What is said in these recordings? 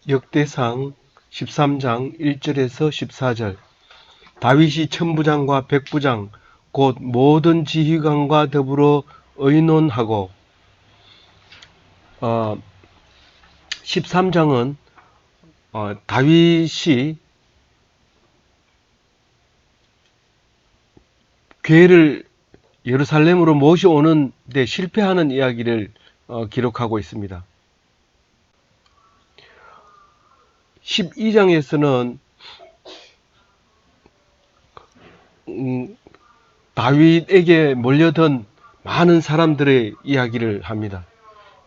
역대상 13장 1절에서 14절. 다윗이 천부장과 백부장 곧 모든 지휘관과 더불어 의논하고 13장은 다윗이 괴를 예루살렘으로 모셔오는 데 실패하는 이야기를 기록하고 있습니다. 12장에서는 다윗에게 몰려든 많은 사람들의 이야기를 합니다.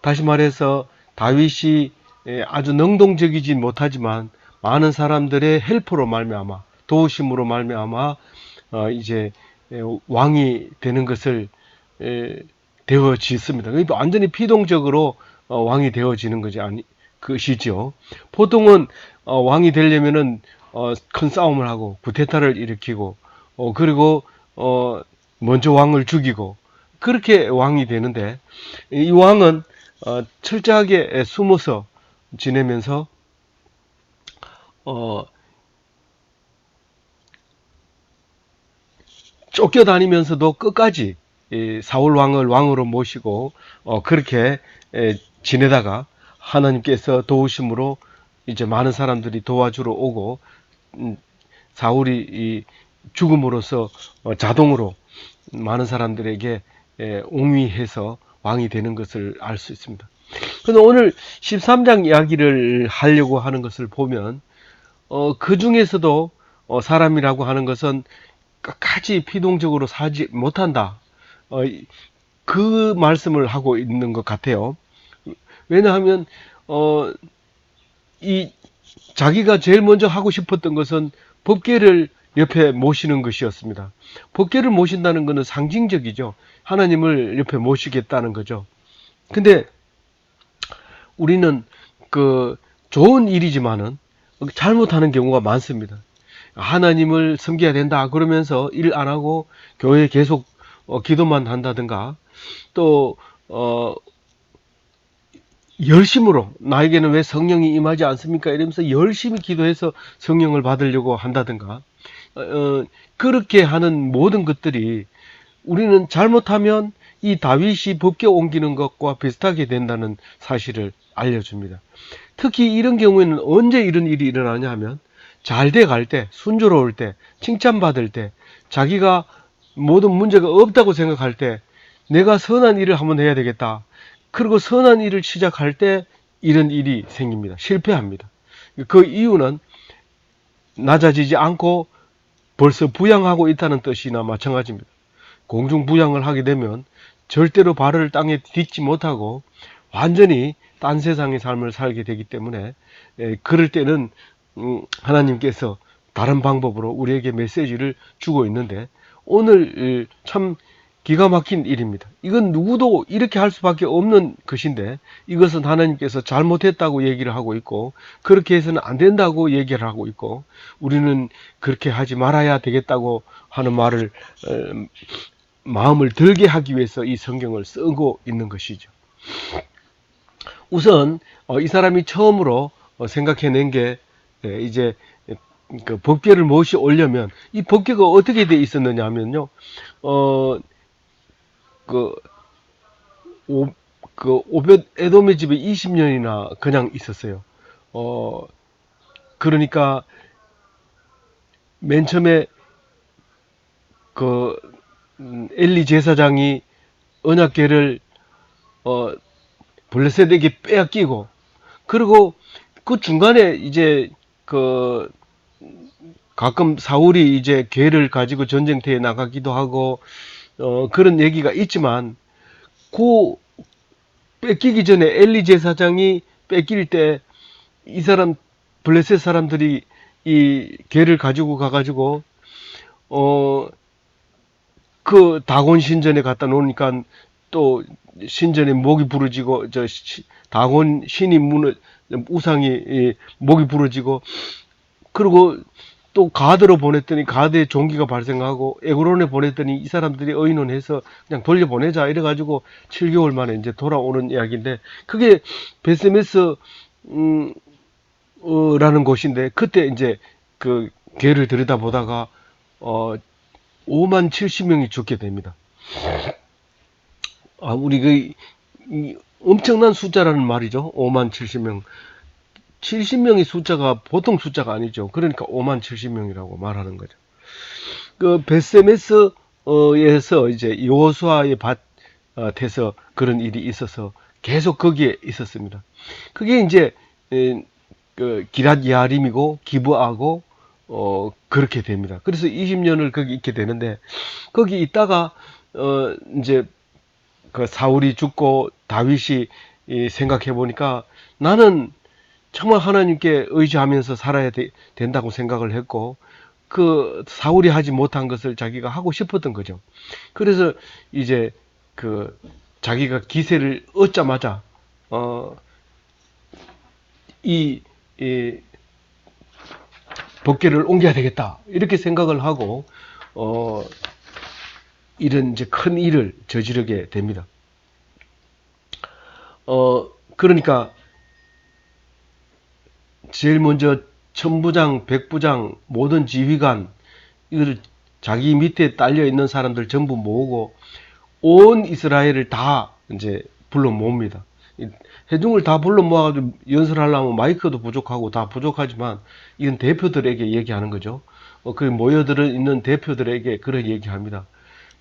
다시 말해서 다윗이 아주 능동적이진 못하지만 많은 사람들의 헬퍼로 말미암아 도우심으로 말미암아 이제 왕이 되는 것을 되어지습니다. 그러니까 완전히 피동적으로 왕이 되어지는 것이죠. 보통은 왕이 되려면은 큰 싸움을 하고 구테타를 일으키고 그리고 먼저 왕을 죽이고 그렇게 왕이 되는데 이 왕은 철저하게 숨어서 지내면서 쫓겨다니면서도 끝까지 사울 왕을 왕으로 모시고 그렇게 지내다가 하나님께서 도우심으로 이제 많은 사람들이 도와주러 오고 사울이 죽음으로써 자동으로 많은 사람들에게 옹위해서 왕이 되는 것을 알 수 있습니다. 그런데 오늘 13장 이야기를 하려고 하는 것을 보면 그 중에서도 사람이라고 하는 것은 끝까지 피동적으로 살지 못한다. 그 말씀을 하고 있는 것 같아요. 왜냐하면 이 자기가 제일 먼저 하고 싶었던 것은 법궤를 옆에 모시는 것이었습니다. 법궤를 모신다는 것은 상징적이죠. 하나님을 옆에 모시겠다는 거죠. 근데 우리는 그 좋은 일이지만은 잘못하는 경우가 많습니다. 하나님을 섬겨야 된다 그러면서 일 안 하고 교회에 계속 기도만 한다든가 또 열심으로 나에게는 왜 성령이 임하지 않습니까? 이러면서 열심히 기도해서 성령을 받으려고 한다든가 그렇게 하는 모든 것들이 우리는 잘못하면 이 다윗이 법궤 옮기는 것과 비슷하게 된다는 사실을 알려줍니다. 특히 이런 경우에는 언제 이런 일이 일어나냐 하면 잘 돼 갈 때, 순조로울 때, 칭찬받을 때, 자기가 모든 문제가 없다고 생각할 때 내가 선한 일을 한번 해야 되겠다. 그리고 선한 일을 시작할 때 이런 일이 생깁니다. 실패합니다. 그 이유는 낮아지지 않고 벌써 부양하고 있다는 뜻이나 마찬가지입니다. 공중부양을 하게 되면 절대로 발을 땅에 딛지 못하고 완전히 딴 세상의 삶을 살게 되기 때문에 그럴 때는 하나님께서 다른 방법으로 우리에게 메시지를 주고 있는데 오늘 참 기가 막힌 일입니다. 이건 누구도 이렇게 할 수밖에 없는 것인데 이것은 하나님께서 잘못했다고 얘기를 하고 있고 그렇게 해서는 안 된다고 얘기를 하고 있고 우리는 그렇게 하지 말아야 되겠다고 하는 말을 마음을 들게 하기 위해서 이 성경을 쓰고 있는 것이죠. 우선 이 사람이 처음으로 생각해낸 게 이제 그 법궤를 모시 오려면 이 법궤가 어떻게 돼 있었느냐 하면요. 그, 오벳 에돔의 집에 20년이나 그냥 있었어요. 그러니까 맨 처음에 그 엘리 제사장이 언약궤를 블레셋에게 빼앗기고 그리고 그 중간에 이제 그 가끔 사울이 이제 궤를 가지고 전쟁터에 나가기도 하고 그런 얘기가 있지만 그 뺏기기 전에 엘리 제사장이 뺏길 때 이 사람 블레셋 사람들이 이 궤를 가지고 가가지고 그 다곤 신전에 갖다 놓으니까 또 신전에 목이 부러지고 다곤 신이 우상이 목이 부러지고 그리고 또 가드로 보냈더니 가드에 종기가 발생하고 에그론에 보냈더니 이 사람들이 의논해서 그냥 돌려보내자 이래가지고 7개월 만에 이제 돌아오는 이야기인데 그게 베스메스 라는 곳인데, 그때 이제 그 괴를 들여다보다가 5만 70명이 죽게 됩니다. 우리 이 엄청난 숫자라는 말이죠. 5만 70명. 70명의 숫자가 보통 숫자가 아니죠. 그러니까 5만 70명이라고 말하는 거죠. 그 베세메스에서 이제 여호수아의 밭에서 그런 일이 있어서 계속 거기에 있었습니다. 그게 이제 그 기랏 야림이고 기브아고 그렇게 됩니다. 그래서 20년을 거기 있게 되는데, 거기 있다가 이제 그 사울이 죽고 다윗이 생각해 보니까 나는 정말 하나님께 의지하면서 살아야 된다고 생각을 했고, 그 사울이 하지 못한 것을 자기가 하고 싶었던 거죠. 그래서 이제 그 자기가 기세를 얻자마자 이, 이 법궤를 옮겨야 되겠다 이렇게 생각을 하고 이런 이제 큰 일을 저지르게 됩니다. 그러니까 제일 먼저 천부장, 백부장, 모든 지휘관, 이거를 자기 밑에 딸려 있는 사람들 전부 모으고 온 이스라엘을 다 이제 불러 모읍니다. 회중을 다 불러 모아가지고 연설하려면 마이크도 부족하고 다 부족하지만 이건 대표들에게 얘기하는 거죠. 그 모여들어 있는 대표들에게 그런 얘기합니다.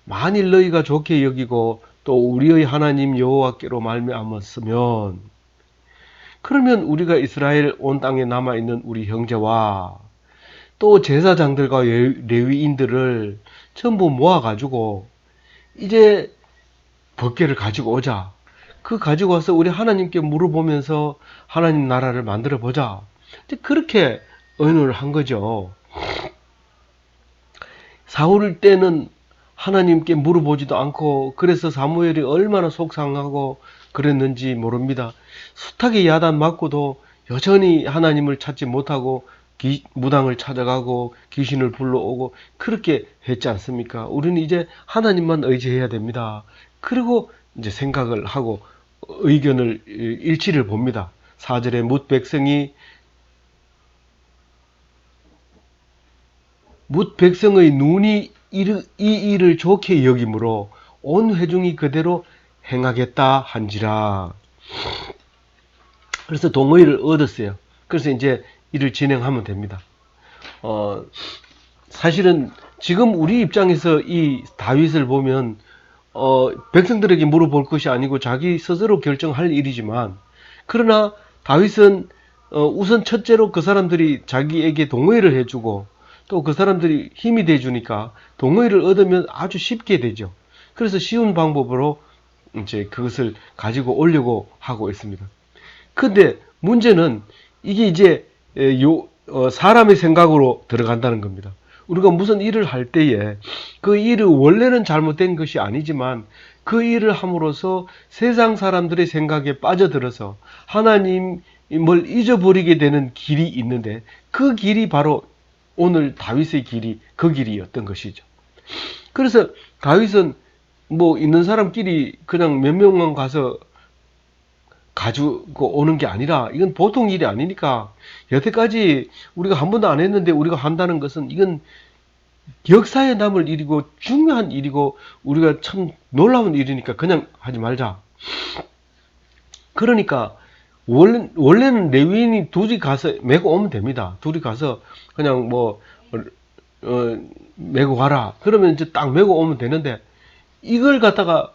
만일 너희가 좋게 여기고 또 우리의 하나님 여호와께로 말미암았으면, 그러면 우리가 이스라엘 온 땅에 남아있는 우리 형제와 또 제사장들과 레위인들을 전부 모아가지고 이제 법궤를 가지고 오자. 그 가지고 와서 우리 하나님께 물어보면서 하나님 나라를 만들어 보자. 그렇게 의논을 한 거죠. 사울 때는 하나님께 물어보지도 않고, 그래서 사무엘이 얼마나 속상하고 그랬는지 모릅니다. 숱하게 야단 맞고도 여전히 하나님을 찾지 못하고 무당을 찾아가고 귀신을 불러오고 그렇게 했지 않습니까? 우리는 이제 하나님만 의지해야 됩니다. 그리고 이제 생각을 하고 의견을 일치를 봅니다. 4절에 뭇 백성의 눈이 이 일을 좋게 여김으로 온 회중이 그대로 행하겠다 한지라. 그래서 동의를 얻었어요. 그래서 이제 일을 진행하면 됩니다. 사실은 지금 우리 입장에서 이 다윗을 보면 백성들에게 물어볼 것이 아니고 자기 스스로 결정할 일이지만, 그러나 다윗은 우선 첫째로 그 사람들이 자기에게 동의를 해주고 또 그 사람들이 힘이 돼주니까 동의를 얻으면 아주 쉽게 되죠. 그래서 쉬운 방법으로 이제 그것을 가지고 오려고 하고 있습니다. 근데 문제는 이게 이제 사람의 생각으로 들어간다는 겁니다. 우리가 무슨 일을 할 때에 그 일이 원래는 잘못된 것이 아니지만 그 일을 함으로써 세상 사람들의 생각에 빠져들어서 하나님을 잊어버리게 되는 길이 있는데, 그 길이 바로 오늘 다윗의 길이 그 길이었던 것이죠. 그래서 다윗은 뭐 있는 사람끼리 그냥 몇 명만 가서 가지고 오는 게 아니라, 이건 보통 일이 아니니까, 여태까지 우리가 한 번도 안 했는데 우리가 한다는 것은 이건 역사에 남을 일이고 중요한 일이고 우리가 참 놀라운 일이니까 그냥 하지 말자. 그러니까 원래는 레위인이 둘이 가서 메고 오면 됩니다. 둘이 가서 그냥 뭐 메고 가라. 그러면 이제 딱 메고 오면 되는데, 이걸 갖다가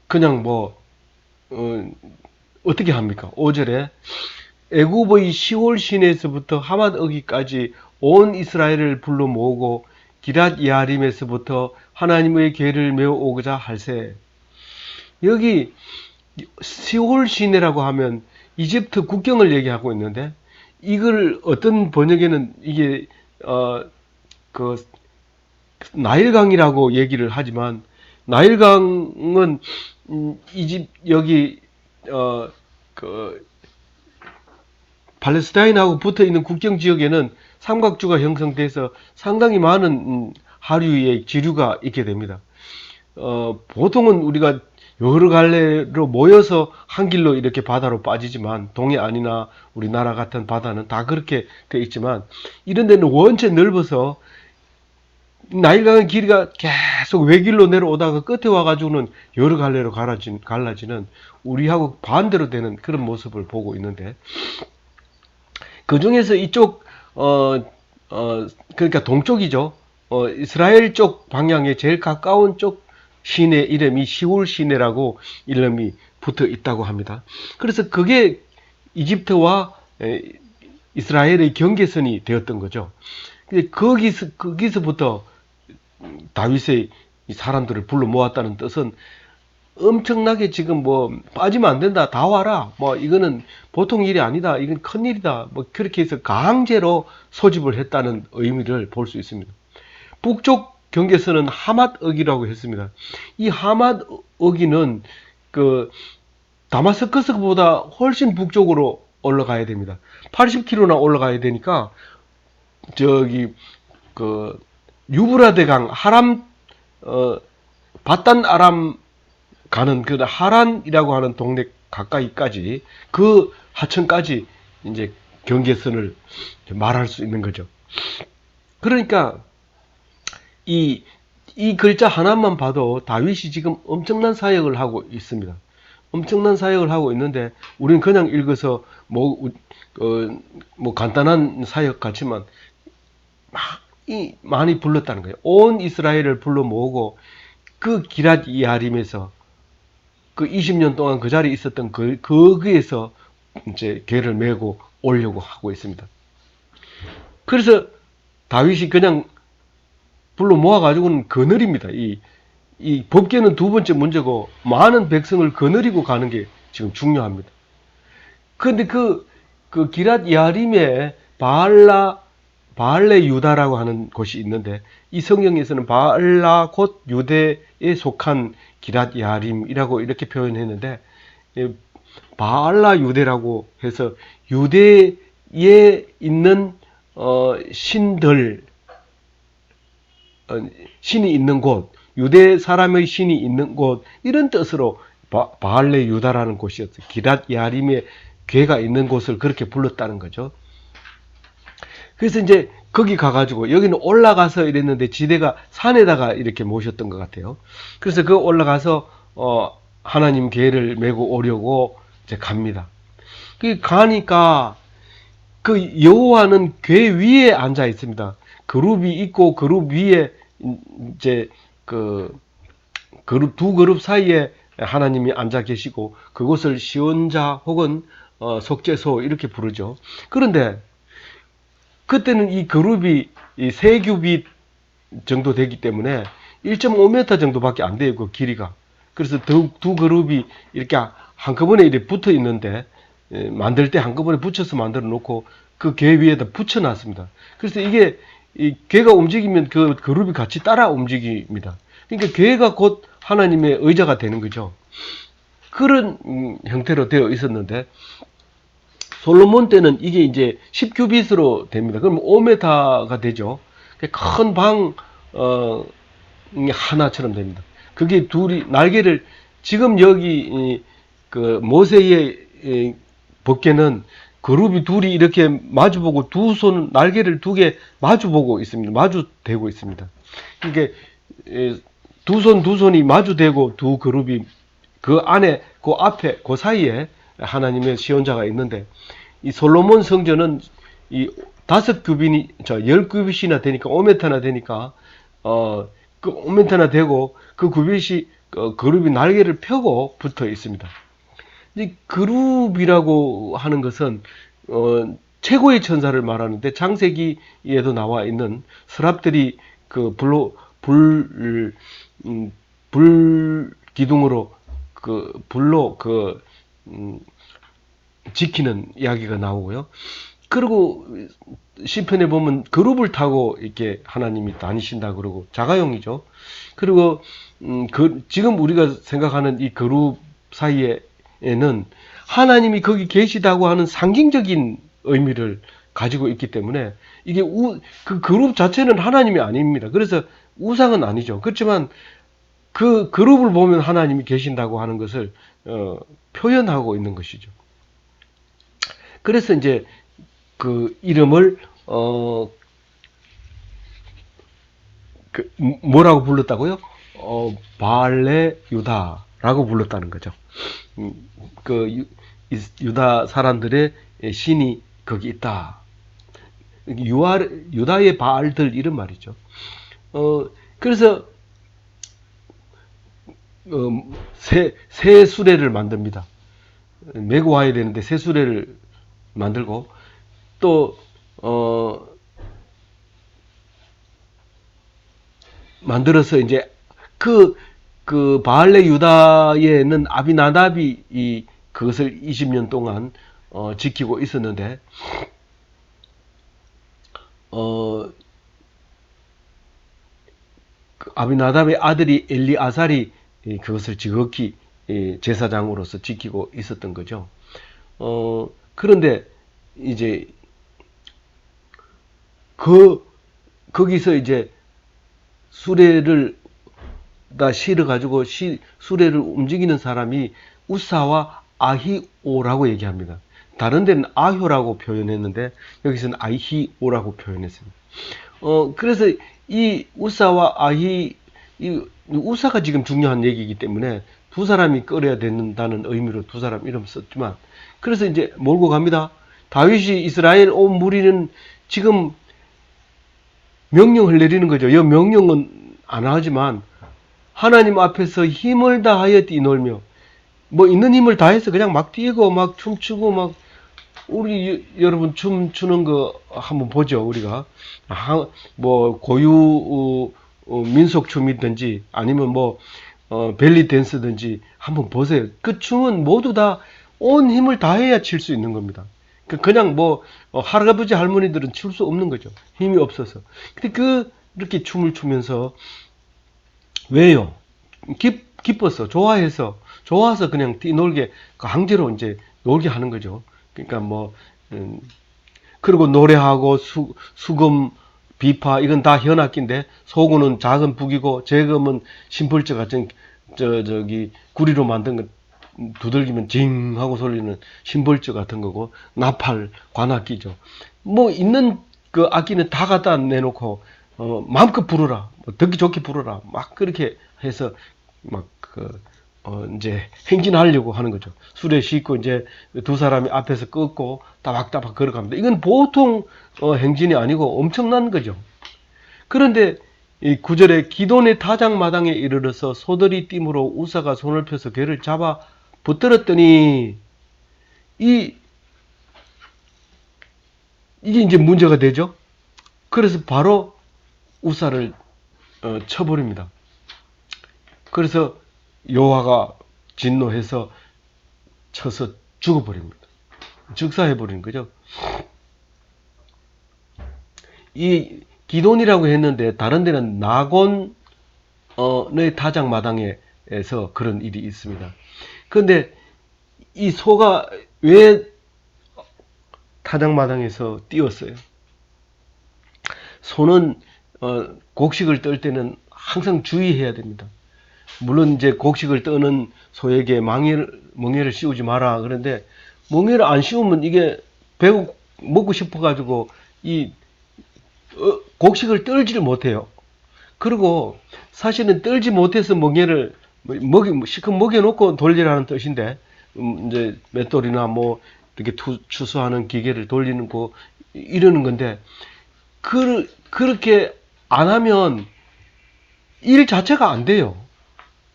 그냥 뭐 어떻게 합니까? 5절에 애굽의 시올 시내에서부터 하맛 어기까지 온 이스라엘을 불러 모으고 기랏 야림에서부터 하나님의 궤를 메어 오고자 할세. 여기 시올 시내라고 하면 이집트 국경을 얘기하고 있는데, 이걸 어떤 번역에는 이게 그 나일강이라고 얘기를 하지만, 나일강은 여기 그 팔레스타인하고 붙어 있는 국경 지역에는 삼각주가 형성돼서 상당히 많은 하류의 지류가 있게 됩니다. 보통은 우리가 여러 갈래로 모여서 한 길로 이렇게 바다로 빠지지만 동해안이나 우리나라 같은 바다는 다 그렇게 돼 있지만 이런 데는 원체 넓어서 나일강의 길이가 계속 외길로 내려오다가 끝에 와가지고는 여러 갈래로 갈라지는 우리하고 반대로 되는 그런 모습을 보고 있는데 그 중에서 이쪽 그러니까 동쪽이죠. 이스라엘 쪽 방향에 제일 가까운 쪽 시내 이름이 시울 시내라고 이름이 붙어 있다고 합니다. 그래서 그게 이집트와 이스라엘의 경계선이 되었던 거죠. 근데 거기서부터 다윗의 이 사람들을 불러 모았다는 뜻은 엄청나게 지금 뭐 빠지면 안 된다, 다 와라, 뭐 이거는 보통 일이 아니다, 이건 큰 일이다, 뭐 그렇게 해서 강제로 소집을 했다는 의미를 볼 수 있습니다. 북쪽 경계선은 하맛 어기라고 했습니다. 이 하맛 어기는 그 다마스커스보다 훨씬 북쪽으로 올라가야 됩니다. 80km나 올라가야 되니까 저기 그 유브라데강 하람 바단 아람 가는 그 하란이라고 하는 동네 가까이까지 그 하천까지 이제 경계선을 말할 수 있는 거죠. 그러니까 이 글자 하나만 봐도 다윗이 지금 엄청난 사역을 하고 있습니다. 엄청난 사역을 하고 있는데 우리는 그냥 읽어서 뭐 간단한 사역 같지만 많이 불렀다는 거예요. 온 이스라엘을 불러 모으고 그 기랏 이아림에서 그 20년 동안 그 자리에 있었던 거기에서 이제 궤를 메고 오려고 하고 있습니다. 그래서 다윗이 그냥 불러 모아가지고는 거느립니다. 이 법궤는 두 번째 문제고 많은 백성을 거느리고 가는 게 지금 중요합니다. 그런데 그 기랏 야림에 바알레 유다라고 하는 곳이 있는데 이 성경에서는 바알라 곧 유대에 속한 기랏 야림이라고 이렇게 표현했는데 바알라 유대라고 해서 유대에 있는 신들 신이 있는 곳, 유대 사람의 신이 있는 곳 이런 뜻으로 바알레 유다라는 곳이었어요. 기랏 야림에 궤가 있는 곳을 그렇게 불렀다는 거죠. 그래서 이제 거기 가가지고 여기는 올라가서 이랬는데 지대가 산에다가 이렇게 모셨던 것 같아요. 그래서 그 올라가서 하나님 궤를 메고 오려고 이제 갑니다. 그 가니까 그 여호와는 궤 위에 앉아 있습니다. 그룹이 있고 그룹 위에 이제 두 그룹 사이에 하나님이 앉아 계시고 그곳을 시온자 혹은 속죄소 이렇게 부르죠. 그런데 그때는 이 그룹이 세 규빗 정도 되기 때문에 1.5m 정도밖에 안 돼요, 그 길이가. 그래서 두 그룹이 이렇게 한꺼번에 이렇게 붙어 있는데 만들 때 한꺼번에 붙여서 만들어 놓고 그 궤 위에다 붙여 놨습니다. 그래서 이게 이 궤가 움직이면 그 그룹이 같이 따라 움직입니다. 그러니까 궤가 곧 하나님의 의자가 되는 거죠. 그런 형태로 되어 있었는데 솔로몬 때는 이게 이제 10규빗으로 됩니다. 그럼 5m가 되죠. 큰 방 하나처럼 됩니다. 그게 둘이 날개를 지금 여기 그 모세의 법궤는 그룹이 둘이 이렇게 마주보고 두 손 날개를 두 개 마주보고 있습니다. 마주대고 있습니다. 이게 두 손이 마주대고 두 그룹이 그 안에 그 앞에 그 사이에 하나님의 시온자가 있는데 이 솔로몬 성전은 이 5규빗이 10규빗이나 되니까 5m나 되니까 그 5m나 되고 그 규빗이 그룹이 날개를 펴고 붙어 있습니다. 이 그룹이라고 하는 것은 최고의 천사를 말하는데 창세기에도 나와 있는 서랍들이 그 불 기둥으로 불로 지키는 이야기가 나오고요. 그리고 시편에 보면 그룹을 타고 이렇게 하나님이 다니신다 그러고 자가용이죠. 그리고 지금 우리가 생각하는 이 그룹 사이에는 하나님이 거기 계시다고 하는 상징적인 의미를 가지고 있기 때문에 이게 그 그룹 자체는 하나님이 아닙니다. 그래서 우상은 아니죠. 그렇지만 그 그룹을 보면 하나님이 계신다고 하는 것을 표현하고 있는 것이죠. 그래서 이제 그 이름을 뭐라고 불렀다고요? 바알레 유다라고 불렀다는 거죠. 그 유다 사람들의 신이 거기 있다. 유다의 바알들 이런 말이죠. 그래서 새 수레를 만듭니다. 메고 와야 되는데 새 수레를 만들고 또 만들어서 이제 그 바알레 유다에는 아비나답이 그것을 20년 동안 지키고 있었는데 그 아비나답의 아들이 엘리아살이 그것을 지극히 제사장으로서 지키고 있었던 거죠. 그런데 이제 거기서 이제 수레를 다 실어가지고 수레를 움직이는 사람이 우사와 아히오라고 얘기합니다. 다른 데는 아효라고 표현했는데 여기서는 아히오라고 표현했습니다. 그래서 이 우사와 이 우사가 지금 중요한 얘기이기 때문에 두 사람이 끌어야 된다는 의미로 두 사람 이름 썼지만 그래서 이제 몰고 갑니다. 다윗이 이스라엘 온 무리는 지금 명령을 내리는 거죠. 이 명령은 안 하지만 하나님 앞에서 힘을 다하여 뛰놀며 뭐 있는 힘을 다해서 그냥 막 뛰고 막 춤추고 막 우리 여러분 춤추는 거 한번 보죠. 우리가 뭐 고유 민속 춤이든지 아니면 뭐 벨리 댄스든지 한번 보세요. 그 춤은 모두 다 온 힘을 다해야 칠 수 있는 겁니다. 그냥 뭐 할아버지 할머니들은 출 수 없는 거죠. 힘이 없어서. 근데 이렇게 춤을 추면서 왜요? 기뻐서 좋아서 그냥 뛰놀게 강제로 이제 놀게 하는 거죠. 그러니까 뭐 그리고 노래하고 수금 비파 이건 다 현악기인데 소구는 작은 북이고 제금은 심벌저 같은 저기 구리로 만든 거 두들기면 징 하고 소리는 심벌저 같은 거고 나팔 관악기죠. 뭐 있는 그 악기는 다 갖다 내놓고 마음껏 부르라, 뭐 듣기 좋게 부르라, 막 그렇게 해서 막 이제 행진하려고 하는 거죠. 술에 싣고 이제 두 사람이 앞에서 끄고 따박따박 걸어갑니다. 이건 보통 행진이 아니고 엄청난 거죠. 그런데 이 9절에 기돈의 타작마당에 이르러서 소들이 띠므로 우사가 손을 펴서 걔를 잡아 붙들었더니 이게 이제 문제가 되죠. 그래서 바로 우사를 쳐버립니다. 그래서 여호와가 진노해서 쳐서 죽어버립니다. 즉사해버리는 거죠. 이 기돈이라고 했는데 다른 데는 나곤의 타작마당에서 그런 일이 있습니다. 그런데 이 소가 왜 타작마당에서 뛰었어요? 소는 곡식을 뜰 때는 항상 주의해야 됩니다. 물론 이제 곡식을 떠는 소에게 멍에를 씌우지 마라. 그런데 멍에를 안 씌우면 이게 먹고 싶어가지고 이 곡식을 떨지를 못해요. 그리고 사실은 떨지 못해서 멍에를 실컷 먹여놓고 돌리라는 뜻인데 이제 맷돌이나 뭐 이렇게 추수하는 기계를 돌리는 거 이러는 건데 그렇게 안 하면 일 자체가 안 돼요.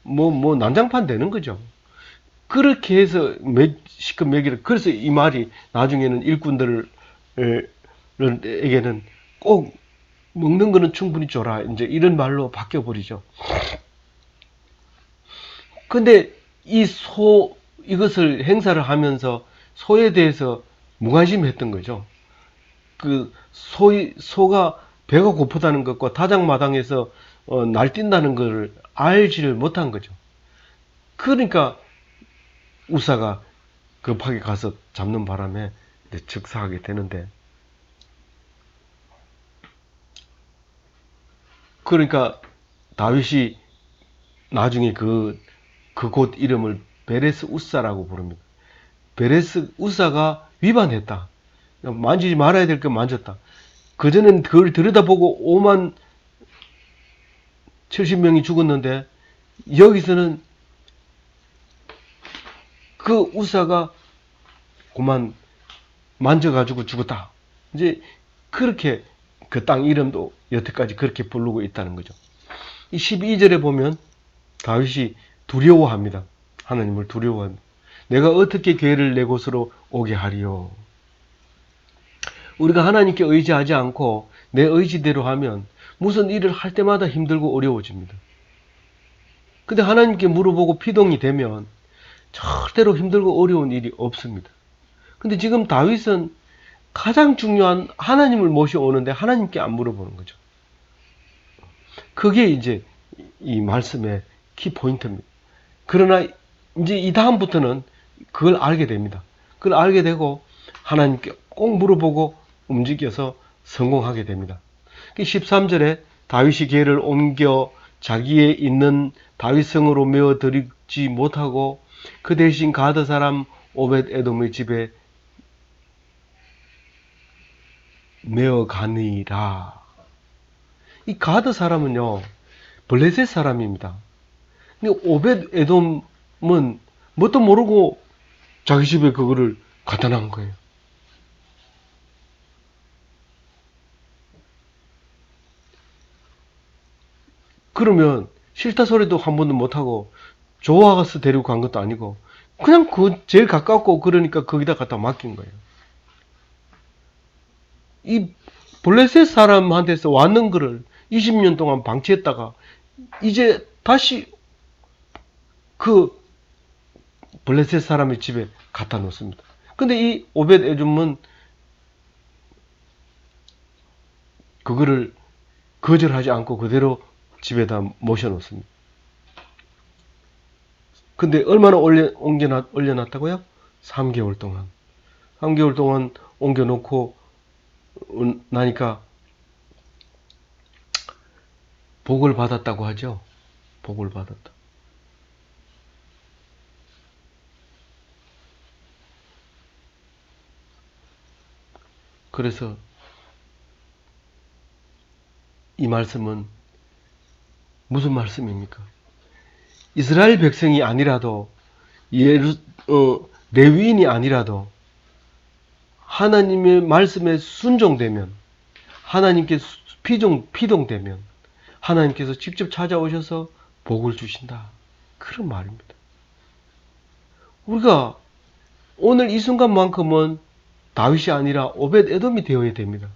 뭐 난장판 되는 거죠. 그렇게 해서 실컷 먹이를 그래서 이 말이 나중에는 일꾼들에게는 꼭 먹는 거는 충분히 줘라 이제 이런 말로 바뀌어 버리죠. 근데 이것을 행사를 하면서 소에 대해서 무관심했던 거죠. 소가 배가 고프다는 것과 타작마당에서 날뛴다는 걸 알지를 못한 거죠. 그러니까 우사가 급하게 가서 잡는 바람에 즉사하게 되는데, 그러니까 다윗이 나중에 그곳 이름을 베레스 우사라고 부릅니다. 베레스 우사가 위반했다. 만지지 말아야 될 거 만졌다. 그전엔 그걸 들여다보고 5만 70명이 죽었는데 여기서는 그 우사가 그만 만져가지고 죽었다. 이제 그렇게 그 땅 이름도 여태까지 그렇게 부르고 있다는 거죠. 이 12절에 보면 다윗이 두려워합니다. 하나님을 두려워합니다. 내가 어떻게 괴를 내 곳으로 오게 하리요. 우리가 하나님께 의지하지 않고 내 의지대로 하면 무슨 일을 할 때마다 힘들고 어려워집니다. 근데 하나님께 물어보고 피동이 되면 절대로 힘들고 어려운 일이 없습니다. 근데 지금 다윗은 가장 중요한 하나님을 모셔오는데 하나님께 안 물어보는 거죠. 그게 이제 이 말씀의 키포인트입니다. 그러나 이제 이 다음부터는 그걸 알게 됩니다. 그걸 알게 되고 하나님께 꼭 물어보고 움직여서 성공하게 됩니다. 13절에 다윗이 궤를 옮겨 자기의 있는 다윗성으로 메어드리지 못하고 그 대신 가드 사람 오벳 에돔의 집에 메어가니라. 이 가드 사람은요, 블레셋 사람입니다. 근데 오벳 에돔은 뭣도 모르고 자기 집에 그거를 갖다 놓은 거예요. 그러면 싫다 소리도 한 번도 못하고 좋아서 데리고 간 것도 아니고 그냥 그 제일 가깝고 그러니까 거기다 갖다 맡긴 거예요. 이 블레셋 사람한테서 왔는 거를 20년 동안 방치했다가 이제 다시 그 블레셋 사람의 집에 갖다 놓습니다. 근데 이 오벳 에돔은 그거를 거절하지 않고 그대로 집에다 모셔놓습니다. 근데 얼마나 올려놨다고요? 3개월 동안. 3개월 동안 옮겨놓고 나니까 복을 받았다고 하죠. 복을 받았다. 그래서 이 말씀은 무슨 말씀입니까? 이스라엘 백성이 아니라도 레위인이 아니라도 하나님의 말씀에 순종되면 하나님께 피동되면 하나님께서 직접 찾아오셔서 복을 주신다. 그런 말입니다. 우리가 오늘 이 순간만큼은 다윗이 아니라 오벳 에돔이 되어야 됩니다.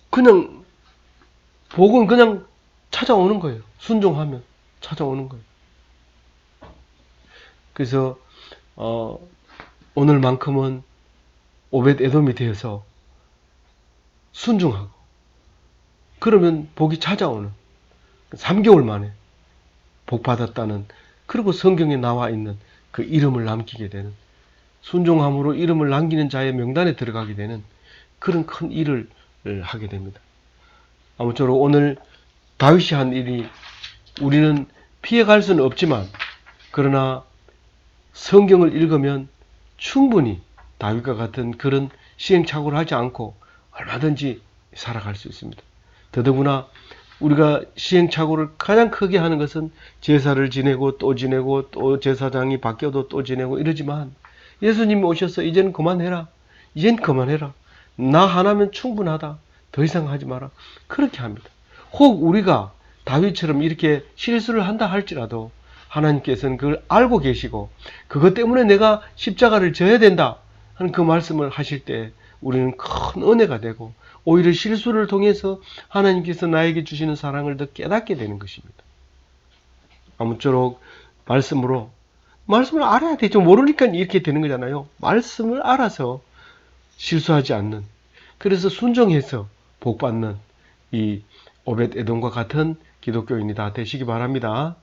그냥 복은 그냥 찾아오는 거예요. 순종하면 찾아오는 거예요. 그래서 오늘만큼은 오벳 에돔이 되어서 순종하고 그러면 복이 찾아오는 3개월 만에 복 받았다는 그리고 성경에 나와 있는 그 이름을 남기게 되는 순종함으로 이름을 남기는 자의 명단에 들어가게 되는 그런 큰 일을 하게 됩니다. 아무쪼록 오늘 다윗이 한 일이 우리는 피해갈 수는 없지만 그러나 성경을 읽으면 충분히 다윗과 같은 그런 시행착오를 하지 않고 얼마든지 살아갈 수 있습니다. 더더구나 우리가 시행착오를 가장 크게 하는 것은 제사를 지내고 또 제사장이 바뀌어도 또 지내고 이러지만 예수님이 오셔서 이제는 그만해라. 이젠 그만해라. 나 하나면 충분하다. 더 이상 하지 마라. 그렇게 합니다. 혹 우리가 다윗처럼 이렇게 실수를 한다 할지라도 하나님께서는 그걸 알고 계시고 그것 때문에 내가 십자가를 져야 된다 하는 그 말씀을 하실 때 우리는 큰 은혜가 되고 오히려 실수를 통해서 하나님께서 나에게 주시는 사랑을 더 깨닫게 되는 것입니다. 아무쪼록 말씀을 알아야 되죠. 모르니까 이렇게 되는 거잖아요. 말씀을 알아서 실수하지 않는, 그래서 순종해서 복받는 이 오벳 에돔과 같은 기독교인이 다 되시기 바랍니다.